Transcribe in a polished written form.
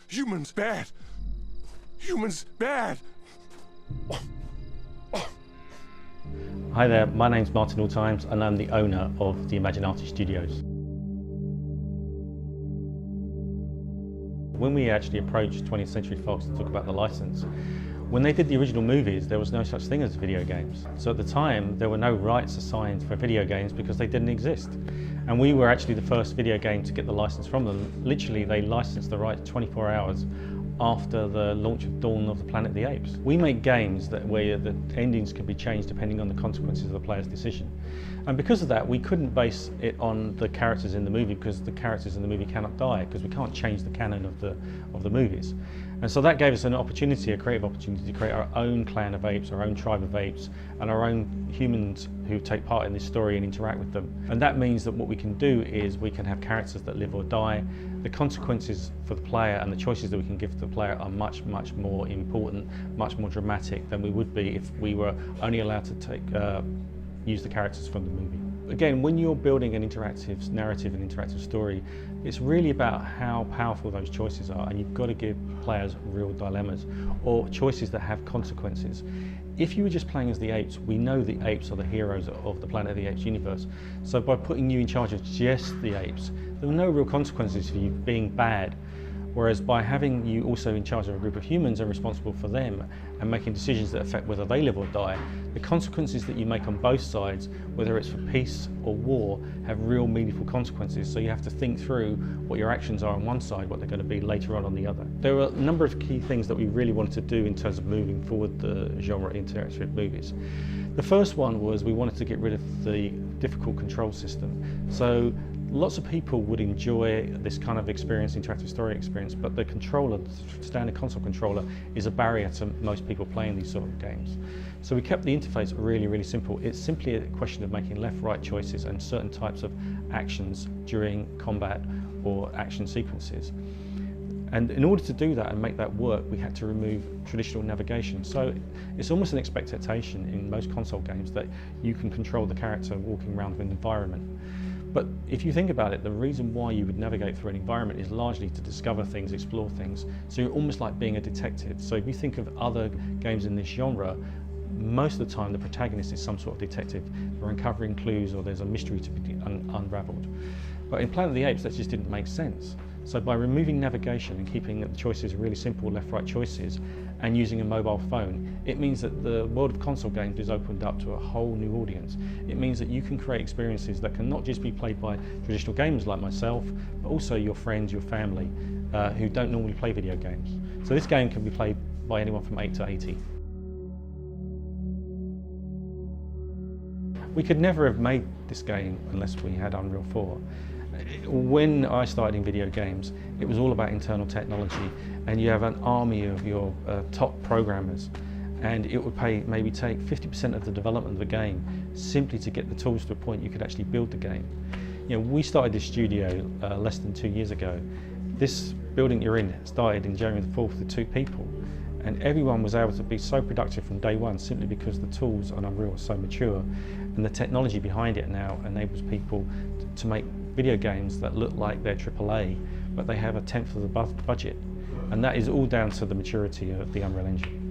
Humans bad. Humans bad. Hi there, my name's Martin Alltimes and I'm the owner of the Imaginarium Studios. When we actually approached 20th Century Fox to talk about the license, when they did the original movies, there was no such thing as video games. So at the time, there were no rights assigned for video games because they didn't exist. And we were actually the first video game to get the license from them. Literally, they licensed the rights 24 hours after the launch of Dawn of the Planet of the Apes. We make games where the endings can be changed depending on the consequences of the player's decision. And because of that, we couldn't base it on the characters in the movie because the characters in the movie cannot die because we can't change the canon of the movies. And so that gave us an opportunity, a creative opportunity to create our own clan of apes, our own tribe of apes, and our own humans who take part in this story and interact with them. And that means that what we can do is we can have characters that live or die. The consequences for the player and the choices that we can give to the player are much, much more important, much more dramatic than we would be if we were only allowed to use the characters from the movie. Again, when you're building an interactive narrative and interactive story, it's really about how powerful those choices are, and you've got to give players real dilemmas or choices that have consequences. If you were just playing as the apes, we know the apes are the heroes of the Planet of the Apes universe. So by putting you in charge of just the apes, there were no real consequences for you being bad. Whereas by having you also in charge of a group of humans and responsible for them and making decisions that affect whether they live or die, the consequences that you make on both sides, whether it's for peace or war, have real meaningful consequences. So you have to think through what your actions are on one side, what they're going to be later on the other. There were a number of key things that we really wanted to do in terms of moving forward the genre interactive movies. The first one was we wanted to get rid of the difficult control system. So lots of people would enjoy this kind of experience, interactive story experience, but the controller, the standard console controller, is a barrier to most people playing these sort of games. So we kept the interface really, really simple. It's simply a question of making left-right choices and certain types of actions during combat or action sequences. And in order to do that and make that work, we had to remove traditional navigation. So it's almost an expectation in most console games that you can control the character walking around an environment. But if you think about it, the reason why you would navigate through an environment is largely to discover things, explore things. So you're almost like being a detective. So if you think of other games in this genre, most of the time the protagonist is some sort of detective. They're uncovering clues or there's a mystery to be unraveled. But in Planet of the Apes, that just didn't make sense. So by removing navigation and keeping the choices really simple, left-right choices, and using a mobile phone, it means that the world of console games is opened up to a whole new audience. It means that you can create experiences that can not just be played by traditional gamers like myself, but also your friends, your family, who don't normally play video games. So this game can be played by anyone from 8 to 80. We could never have made this game unless we had Unreal 4. When I started in video games, it was all about internal technology, and you have an army of your top programmers, and it would maybe take 50% of the development of the game simply to get the tools to a point you could actually build the game. You know, we started this studio less than 2 years ago. This building you're in started in January the 4th with 2 people, and everyone was able to be so productive from day one simply because the tools on Unreal are so mature, and the technology behind it now enables people to make video games that look like they're AAA, but they have 1/10 of the budget. And that is all down to the maturity of the Unreal Engine.